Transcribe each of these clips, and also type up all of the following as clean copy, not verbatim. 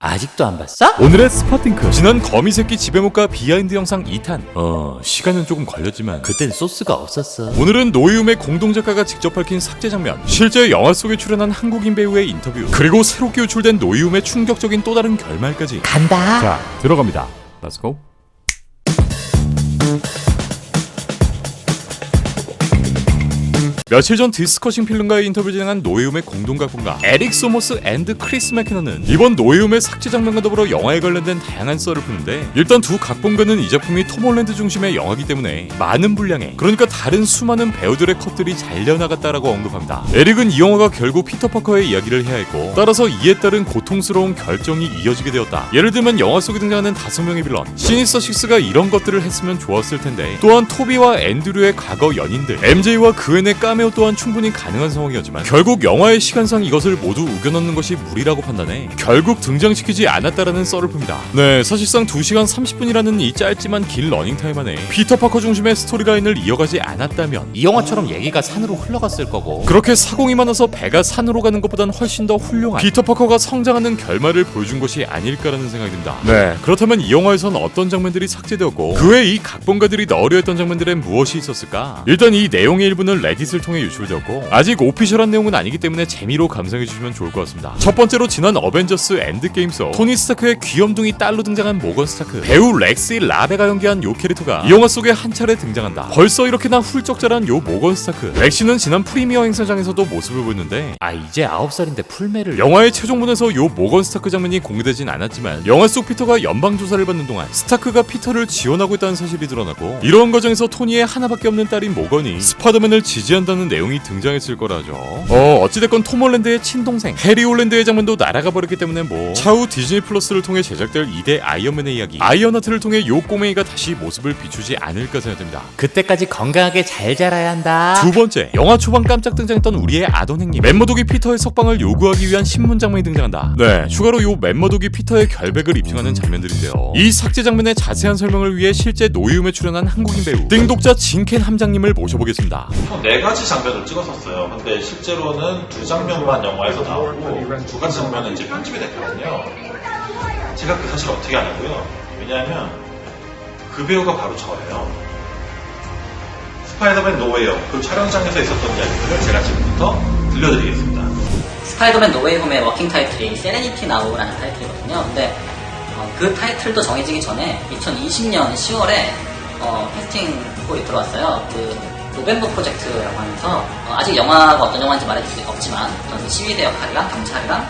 아직도 안 봤어? 오늘의 스파팅크 지난 거미새끼 집에 못 가 비하인드 영상 2탄. 시간은 조금 걸렸지만 그땐 소스가 없었어. 오늘은 노이움의 공동작가가 직접 밝힌 삭제 장면, 실제 영화 속에 출연한 한국인 배우의 인터뷰, 그리고 새롭게 유출된 노이움의 충격적인 또 다른 결말까지 간다. 자, 들어갑니다. Let's go. 며칠 전 디스커싱 필름과의 인터뷰 진행한 노에움의 공동각본가 에릭 소머스 앤드 크리스 맥키너는 이번 노에움의 삭제 장면과 더불어 영화에 관련된 다양한 썰을 푸는데, 일단 두 각본가는 이 작품이 톰 홀랜드 중심의 영화이기 때문에 많은 분량의, 그러니까 다른 수많은 배우들의 컷들이 잘려나갔다라고 언급합니다. 에릭은 이 영화가 결국 피터 파커의 이야기를 해야 했고, 따라서 이에 따른 고통스러운 결정이 이어지게 되었다. 예를 들면 영화 속에 등장하는 5명의 빌런 시니스터 식스가 이런 것들을 했으면 좋았을 텐데, 또한 토비와 앤드류의 과거 연인들, MJ와 그웬의 카메오 또한 충분히 가능한 상황이었지만 결국 영화의 시간상 이것을 모두 우겨넣는 것이 무리라고 판단해 결국 등장시키지 않았다라는 썰을 풉니다. 네, 사실상 2시간 30분이라는 이 짧지만 긴 러닝타임 안에 피터 파커 중심의 스토리라인을 이어가지 않았다면 이 영화처럼 얘기가 산으로 흘러갔을 거고, 그렇게 사공이 많아서 배가 산으로 가는 것보단 훨씬 더 훌륭한 피터 파커가 성장하는 결말을 보여준 것이 아닐까라는 생각이 듭니다. 네, 그렇다면 이 영화에선 어떤 장면들이 삭제되었고 그 외 이 각본가들이 넣으려 했던 장면들엔 무엇이 있었을까? 일단 이 내용의 일부는 레딧을 통해 유출되었고 아직 오피셜한 내용은 아니기 때문에 재미로 감상해주시면 좋을 것 같습니다. 첫 번째로 지난 어벤져스 엔드게임 속 토니 스타크의 귀염둥이 딸로 등장한 모건 스타크, 배우 렉시 라베가 연기한 요 캐릭터가 이 영화 속에 한 차례 등장한다. 벌써 이렇게나 훌쩍 자란 요 모건 스타크, 렉시는 지난 프리미어 행사장에서도 모습을 보였는데 이제 9살인데 풀매를. 영화의 최종본에서 요 모건 스타크 장면이 공개되진 않았지만 영화 속 피터가 연방조사를 받는 동안 스타크가 피터를 지원하고 있다는 사실이 드러나고, 이런 과정에서 토니의 하나밖에 없는 딸인 모건이 스파이더맨을 지지한다는 내용이 등장했을 거라죠. 어찌됐건 톰 홀랜드의 친동생 해리 홀랜드의 장면도 날아가 버렸기 때문에 차후 디즈니 플러스를 통해 제작될 2대 아이언맨의 이야기 아이언하트를 통해 요 꼬맹이가 다시 모습을 비추지 않을까 생각됩니다. 그때까지 건강하게 잘 자라야 한다. 두 번째, 영화 초반 깜짝 등장했던 우리의 아돈행님 멤머독이 피터의 석방을 요구하기 위한 신문 장면이 등장한다. 네, 추가로 요 멤머독이 피터의 결백을 입증하는 장면들인데요. 이 삭제 장면의 자세한 설명을 위해 실제 노이움에 출연한 한국인 배우 띵독자 진켄 함장님을 모셔보겠습니다. 총 4가지 장면을 찍었었어요. 근데 실제로는 2장면만 영화에서 나오고 2가지 장면은 이제 편집이 됐거든요. 제가 그 사실 어떻게 아냐고요? 왜냐하면 그 배우가 바로 저예요. 스파이더맨 노웨이홈 그 촬영장에서 있었던 이야기들을 제가 지금부터 들려드리겠습니다. 스파이더맨 노웨이홈의 워킹 타이틀이 세레니티 나우라는 타이틀이거든요. 근데 그 타이틀도 정해지기 전에 2020년 10월에 캐스팅 콜이 들어왔어요. 그 노벤버 프로젝트라고 하면서 아직 영화가 어떤 영화인지 말해줄 수 없지만 저는 시위대 역할이랑 경찰이랑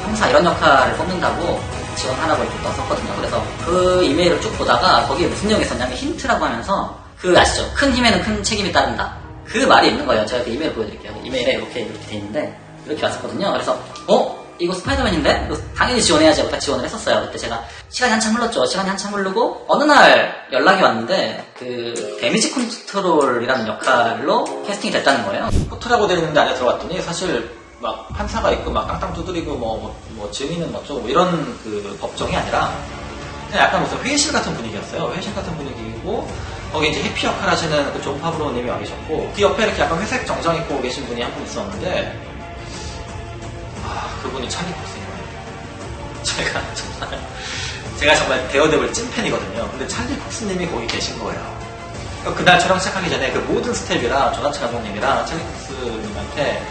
형사 이런 역할을 뽑는다고 지원하라고 이렇게 떴었거든요. 그래서 그 이메일을 쭉 보다가 거기에 무슨 내용이 있었냐면 힌트라고 하면서 그 아시죠? 큰 힘에는 큰 책임이 따른다. 그 말이 있는 거예요. 제가 그 이메일 보여드릴게요. 이메일에 이렇게 돼 있는데 이렇게 왔었거든요. 그래서 이거 스파이더맨인데? 당연히 지원해야지 하고 다 지원을 했었어요. 그때 제가 시간이 한참 흘렀죠. 시간이 한참 흐르고 어느 날 연락이 왔는데 그 데미지 컨트롤이라는 역할로 캐스팅이 됐다는 거예요. 포트라고 되어 있는데 안에 들어갔더니 사실 막 판사가 있고 막 깡깡 두드리고 뭐 증인은 어쩌고 이런 그 법정이 아니라 그냥 약간 무슨 회의실 같은 분위기였어요. 회의실 같은 분위기고 거기 이제 해피 역할 하시는 그 존 파브로님이 와 계셨고 그 옆에 이렇게 약간 회색 정장 입고 계신 분이 한 분 있었는데 그분이 찰리 콕스인 거예요. 제가 정말 데어데블 찐팬이거든요. 근데 찰리 콕스님이 거기 계신 거예요. 그날 촬영 시작하기 전에 그 모든 스텝이랑 조나츠 감독님이랑 찰리 콕스님한테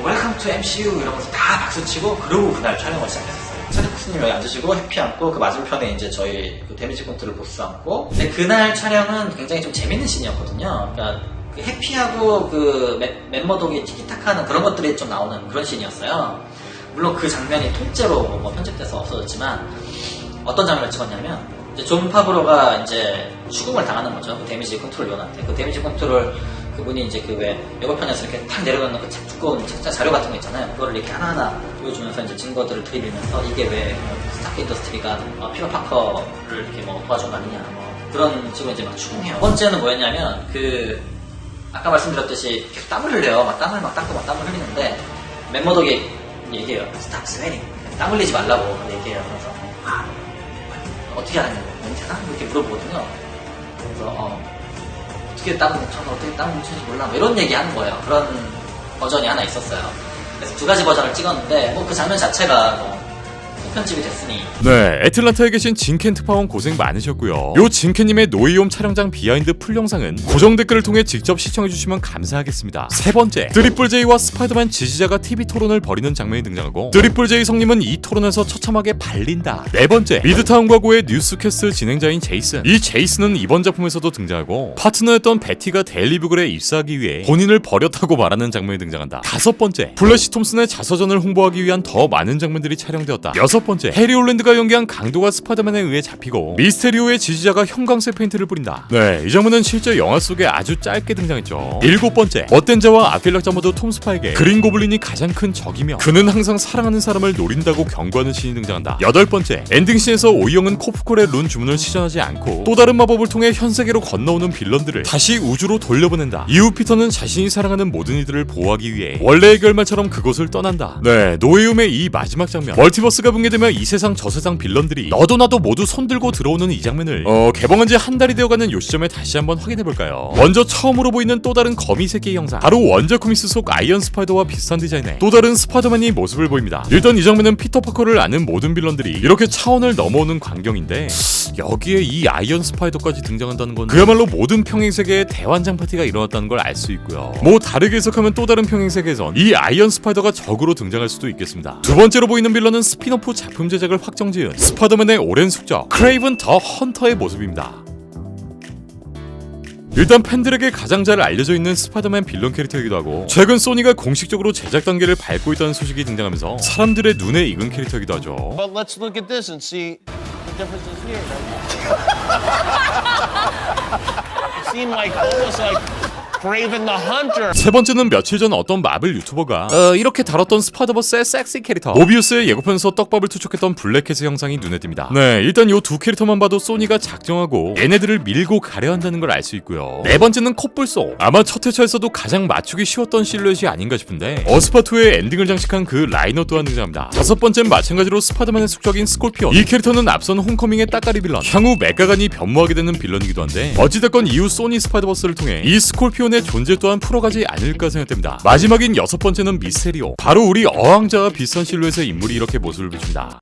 웰컴 투 MCU 이러면서 다 박수치고 그러고 그날 촬영을 시작했었어요. 찰리 콕스님이 여기 앉으시고 해피 앉고 그 맞은편에 이제 저희 그 데미지 컨트롤 보스 앉고. 근데 그날 촬영은 굉장히 좀 재밌는 씬이었거든요. 그러니까 그 해피하고 그 멤버독이 티키타카하는 그런 것들이 좀 나오는 그런 씬이었어요. 물론 그 장면이 통째로 편집돼서 없어졌지만 어떤 장면을 찍었냐면 이제 존 파브로가 이제 죽음을 당하는 거죠. 그 데미지 컨트롤 요원한테. 그 데미지 컨트롤 그분이 이제 그 왜 예고편에서 이렇게 탁 내려놓는 그 두꺼운 자료 같은 거 있잖아요. 그거를 이렇게 하나하나 보여주면서 이제 증거들을 들이밀면서 이게 왜 스타크 인더스트리가 피터 파커를 이렇게 도와준 거 아니냐 그런 식으로 이제 막 추궁해요. 두 번째는 뭐였냐면 그 아까 말씀드렸듯이 계속 땀을 흘려요. 막 땀을 막 닦고 막 땀을 흘리는데 멤버독이 얘기해요. 스탑 스웨닝. 땀 흘리지 말라고 얘기해요. 그래서 어떻게 하냐고 냄새나? 이렇게 물어보거든요. 그래서 어떻게 땀을 뭉쳐서 어떻게 땀을 뭉치는지 몰라 이런 얘기 하는 거예요. 그런 버전이 하나 있었어요. 그래서 2가지 버전을 찍었는데 그 장면 자체가 편집이 됐으니. 네, 애틀란타에 계신 진켄 특파원 고생 많으셨고요. 요 진켄님의 노이홈 촬영장 비하인드 풀 영상은 고정 댓글을 통해 직접 시청해주시면 감사하겠습니다. 세 번째, 트리플 J와 스파이더맨 지지자가 TV 토론을 벌이는 장면이 등장하고 트리플 J 성님은 이 토론에서 처참하게 발린다. 네 번째, 미드타운과 고의 뉴스캐스트 진행자인 제이슨. 이 제이슨은 이번 작품에서도 등장하고 파트너였던 베티가 데일리부글에 입사하기 위해 본인을 버렸다고 말하는 장면이 등장한다. 다섯 번째, 플래시 톰슨의 자서전을 홍보하기 위한 더 많은 장면들이 촬영되었다. 여섯 번째, 해리 홀랜드가 연기한 강도가 스파이더맨에 의해 잡히고 미스테리오의 지지자가 형광색 페인트를 뿌린다. 네, 이 장면은 실제 영화 속에 아주 짧게 등장했죠. 일곱 번째, 멋된 자와 악길락자 모두 톰 스파에게 그린 고블린이 가장 큰 적이며 그는 항상 사랑하는 사람을 노린다고 경고하는 신이 등장한다. 여덟 번째, 엔딩씬에서 오이영은 코프콜의 룬 주문을 시전하지 않고 또 다른 마법을 통해 현세계로 건너오는 빌런들을 다시 우주로 돌려보낸다. 이후 피터는 자신이 사랑하는 모든 이들을 보호하기 위해 원래의 결말처럼 그곳을 떠난다. 네, 노웨이홈의 이 마지막 장면, 멀티버스가 붕괴되며 이 세상 저 세상 빌런들이 너도 나도 모두 손들고 들어오는 이 장면을 개봉한 지 한 달이 되어가는 요 시점에 다시 한번 확인해볼까요? 먼저 처음으로 보이는 또 다른 거미 새끼의 형상, 바로 원작 코믹스 속 아이언 스파이더와 비슷한 디자인의 또 다른 스파이더맨이 모습을 보입니다. 일단 이 장면은 피터 파커를 아는 모든 빌런들이 이렇게 차원을 넘어오는 광경인데 여기에 이 아이언 스파이더까지 등장한다는 건 그야말로 모든 평행세계에 대환장 파티가 일어났다는 걸 알 수 있고요. 뭐 다르게 해석하면 또 다른 평행세계에선 이 아이언 스파이더가 적으로 등장할 수도 있겠습니다. 두 번째로 보이는 빌런은 스피노프 작품 제작을 확정지은 스파이더맨의 오랜 숙적 크레이븐 더 헌터의 모습입니다. 일단 팬들에게 가장 잘 알려져 있는 스파이더맨 빌런 캐릭터이기도 하고 최근 소니가 공식적으로 제작 단계를 밟고 있다는 소식이 등장하면서 사람들의 눈에 익은 캐릭터이기도 하죠. But let's look at this and see the differences here. It seemed like almost like Kraven the Hunter. 세 번째는 며칠 전 어떤 마블 유튜버가 이렇게 다뤘던 스파이더버스의 섹시 캐릭터 모비우스의 예고편에서 떡밥을 투척했던 블랙캣의 형상이 눈에 띕니다. 네, 일단 요 두 캐릭터만 봐도 소니가 작정하고 얘네들을 밀고 가려 한다는 걸 알 수 있고요. 네 번째는 콧불소, 아마 첫 회차에서도 가장 맞추기 쉬웠던 실루엣이 아닌가 싶은데 어스파2의 엔딩을 장식한 그 라이너 또한 등장합니다. 다섯 번째는 마찬가지로 스파이더맨의 숙적인 스콜피온. 이 캐릭터는 앞선 홈커밍의 따까리 빌런, 향후 메가간이 변모하게 되는 빌런이기도 한데 어찌됐건 이후 소니 스파이더버스를 통해 이 스콜피온 존재 또한 풀어가지 않을까 생각됩니다. 마지막인 여섯 번째는 미스테리오, 바로 우리 어왕자와 비슷한 실루엣의 인물이 이렇게 모습을 비춥니다.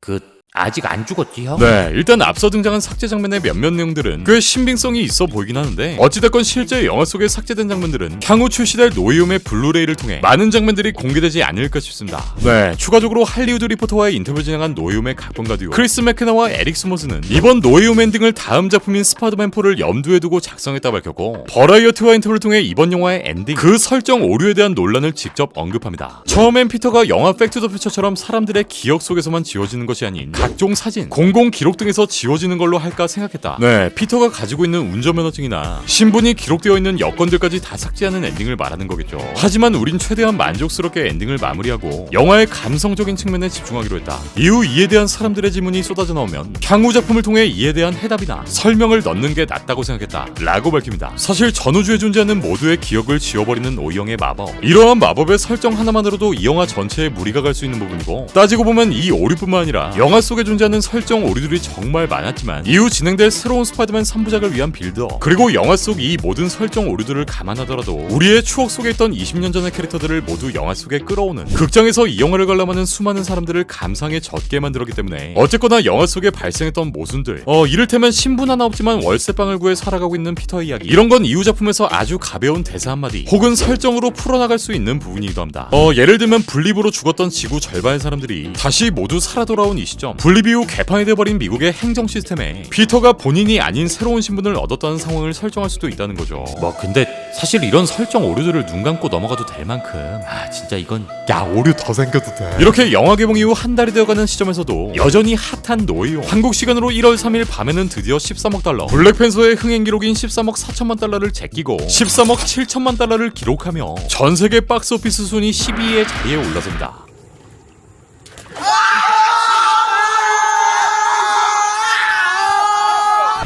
아직 안 죽었지 형? 네, 일단 앞서 등장한 삭제 장면의 몇몇 내용들은 꽤 신빙성이 있어 보이긴 하는데 어찌됐건 실제 영화 속에 삭제된 장면들은 향후 출시될 노이홈의 블루레이를 통해 많은 장면들이 공개되지 않을까 싶습니다. 네, 추가적으로 할리우드 리포터와의 인터뷰 진행한 노이홈의 각본가 듀오 크리스 맥케나와 에릭 스모스는 이번 노이홈 엔딩을 다음 작품인 스파이더맨 4를 염두에 두고 작성했다 밝혔고 버라이어티와 인터뷰를 통해 이번 영화의 엔딩, 그 설정 오류에 대한 논란을 직접 언급합니다. 처음엔 피터가 영화 팩트 더 퓨처처럼 사람들의 기억 속에서만 지워지는 것이 아닌 각종 사진, 공공 기록 등에서 지워지는 걸로 할까 생각했다. 네, 피터가 가지고 있는 운전면허증이나 신분이 기록되어 있는 여권들까지 다 삭제하는 엔딩을 말하는 거겠죠. 하지만 우린 최대한 만족스럽게 엔딩을 마무리하고 영화의 감성적인 측면에 집중하기로 했다. 이후 이에 대한 사람들의 질문이 쏟아져 나오면 향후 작품을 통해 이에 대한 해답이나 설명을 넣는 게 낫다고 생각했다 라고 밝힙니다. 사실 전우주에 존재하는 모두의 기억을 지워버리는 오이영의 마법, 이러한 마법의 설정 하나만으로도 이 영화 전체에 무리가 갈 수 있는 부분이고 따지고 보면 이 오류뿐만 아니라 영화 속에 존재하는 설정 오류들이 정말 많았지만 이후 진행될 새로운 스파이더맨 3부작을 위한 빌드업, 그리고 영화 속 이 모든 설정 오류들을 감안하더라도 우리의 추억 속에 있던 20년 전의 캐릭터들을 모두 영화 속에 끌어오는, 극장에서 이 영화를 관람하는 수많은 사람들을 감상에 젖게 만들었기 때문에 어쨌거나 영화 속에 발생했던 모순들, 이를테면 신분 하나 없지만 월세방을 구해 살아가고 있는 피터의 이야기, 이런 건 이후 작품에서 아주 가벼운 대사 한마디 혹은 설정으로 풀어나갈 수 있는 부분이기도 합니다. 예를 들면 분립으로 죽었던 지구 절반의 사람들이 다시 모두 살아 돌아온 이 시점, 분립 이후 개판이 돼버린 미국의 행정 시스템에 피터가 본인이 아닌 새로운 신분을 얻었다는 상황을 설정할 수도 있다는 거죠. 뭐 근데 사실 이런 설정 오류들을 눈 감고 넘어가도 될 만큼 진짜 이건 오류 더 생겨도 돼. 이렇게 영화 개봉 이후 한 달이 되어가는 시점에서도 여전히 핫한 노이홈, 한국 시간으로 1월 3일 밤에는 드디어 13억 달러, 블랙팬서의 흥행 기록인 13억 4천만 달러를 제끼고 13억 7천만 달러를 기록하며 전세계 박스오피스 순위 12위의 자리에 올라섭니다.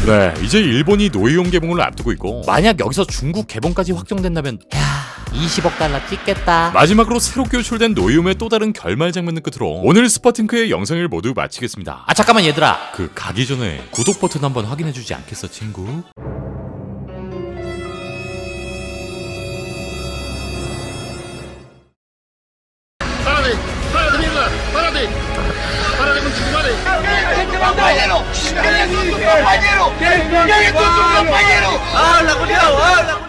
네, 이제 일본이 노이홈 개봉을 앞두고 있고 만약 여기서 중국 개봉까지 확정된다면 20억 달러 찍겠다. 마지막으로 새롭게 유출된 노이홈의 또 다른 결말 장면을 끝으로 오늘 스파팅크의 영상을 모두 마치겠습니다. 잠깐만 얘들아, 가기 전에 구독 버튼 한번 확인해주지 않겠어 친구? Paradig! compañero! ¡Que es tu compañero! ¡Que es tu compañero! ¡Habla, culiao! ¡Habla!